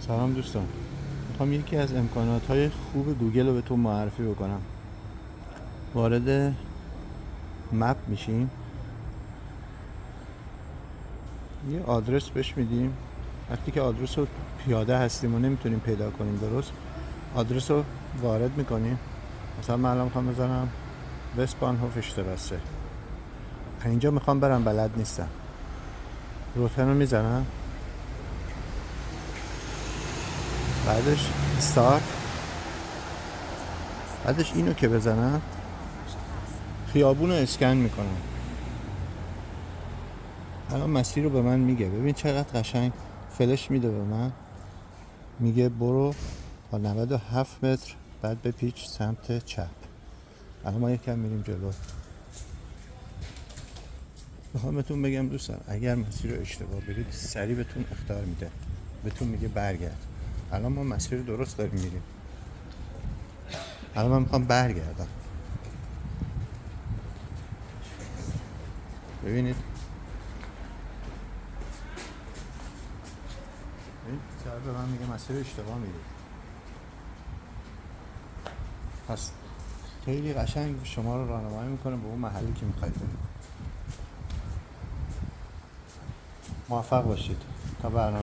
سلام دوستان، میخوام یکی از امکانات‌های خوب گوگل رو بهتون معرفی بکنم. وارد مپ میشیم، یه آدرس بهش میدیم. وقتی که آدرس رو پیاده هستیم و نمیتونیم پیدا کنیم درست، آدرس رو وارد میکنیم. مثلا من الان میخوام بزنم وستبانهوف اشتراسه. اینجا میخوام برم، بلد نیستم. روتن رو میزنم، بعدش استارت، بعدش اینو که بزنم خیابون رو اسکن میکنم. الان مسیر رو به من میگه. ببین چقدر قشنگ فلش میده به من. میگه برو تا 97 متر بعد بپیچ سمت چپ. الان ما یکم میریم جلو. میخوام بهتون بگم دوستان، اگر مسیر رو اشتباه برید سریع بهتون اخطار میده، بهتون میگه برگرد. الان ما مسیر درست داریم میریم. الان من میخوام برگردم. ببینید سر به من میگه مسیر اشتباه میرید. پس خیلی قشنگ شما رو راهنمایی میکنه به اون محلی که میخواید برید. موفق باشید تا برنامه